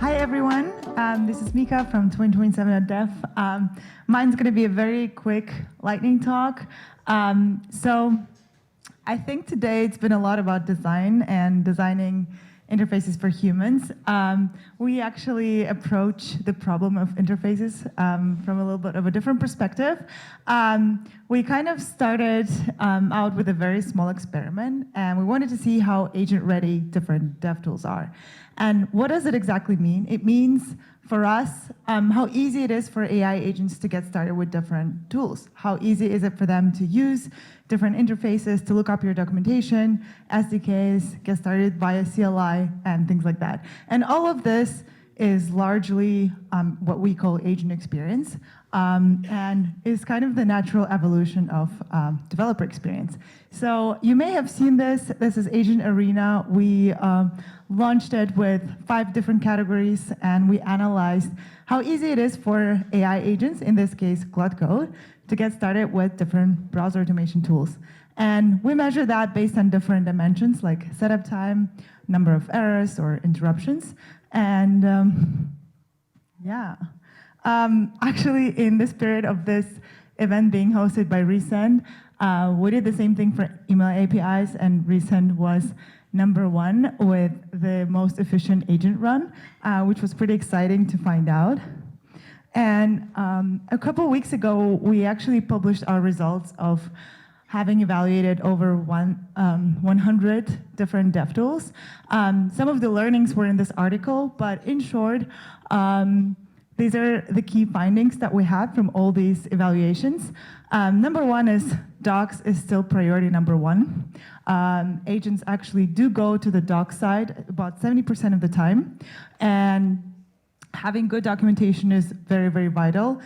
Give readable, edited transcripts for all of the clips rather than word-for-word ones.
Hi, everyone. This is Mika from 2027 at Dev. Mine's going to be a very quick lightning talk. So I think today it's been a lot about design and designing interfaces for humans. We actually approach the problem of interfaces from a little bit of a different perspective. We kind of started out with a very small experiment, and we wanted to see how agent-ready different DevTools are. And what does it exactly mean? It means, for us, how easy it is for AI agents to get started with different tools. How easy is it for them to use different interfaces, to look up your documentation, SDKs, get started via CLI, and things like that. And all of this is largely what we call agent experience, and is kind of the natural evolution of developer experience. So you may have seen this. This is Agent Arena. We launched it with 5 different categories, and we analyzed how easy it is for AI agents, in this case, Glut Code, to get started with different browser automation tools. And we measure that based on different dimensions, like setup time, number of errors, or interruptions. And actually, in the spirit of this event being hosted by Resend, we did the same thing for email APIs, and Resend was #1 with the most efficient agent run, which was pretty exciting to find out. And a couple weeks ago, we actually published our results of having evaluated over 100 different DevTools. Some of the learnings were in this article, but in short, these are the key findings that we had from all these evaluations. #1 is docs is still priority #1. Agents actually do go to the doc side about 70% of the time. And having good documentation is very, very vital.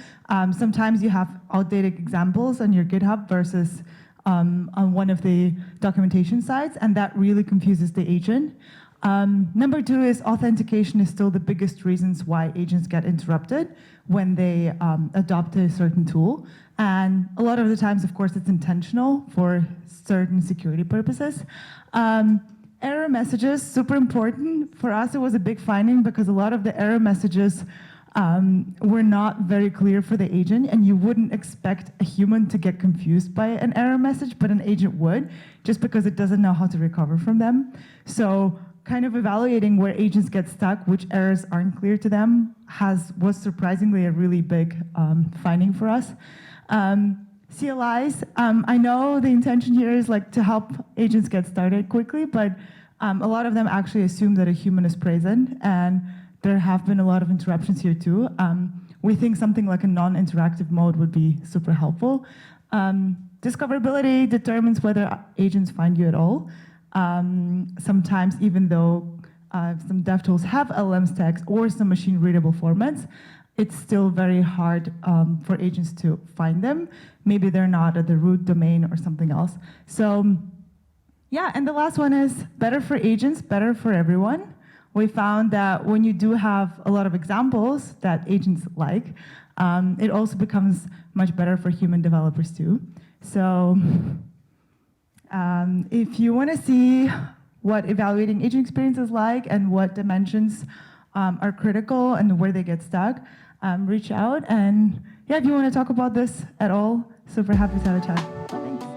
Sometimes you have outdated examples on your GitHub versus on one of the documentation sites, and that really confuses the agent. #2 is authentication is still the biggest reasons why agents get interrupted when they adopt a certain tool. And a lot of the times, of course, it's intentional for certain security purposes. Error messages, super important. For us, it was a big finding because a lot of the error messages were not very clear for the agent, and you wouldn't expect a human to get confused by an error message, but an agent would, just because it doesn't know how to recover from them. So kind of evaluating where agents get stuck, which errors aren't clear to them, was surprisingly a really big finding for us. CLIs, I know the intention here is like to help agents get started quickly, but a lot of them actually assume that a human is present, and there have been a lot of interruptions here too. We think something like a non-interactive mode would be super helpful. Discoverability determines whether agents find you at all. Sometimes, even though some DevTools have LLMs.txt or some machine-readable formats, it's still very hard for agents to find them. Maybe they're not at the root domain or something else. So yeah, and the last one is better for agents, better for everyone. We found that when you do have a lot of examples that agents like, it also becomes much better for human developers too. So if you want to see what evaluating agent experience is like and what dimensions are critical and where they get stuck, reach out. And yeah, if you want to talk about this at all, super happy to have a chat. Thanks.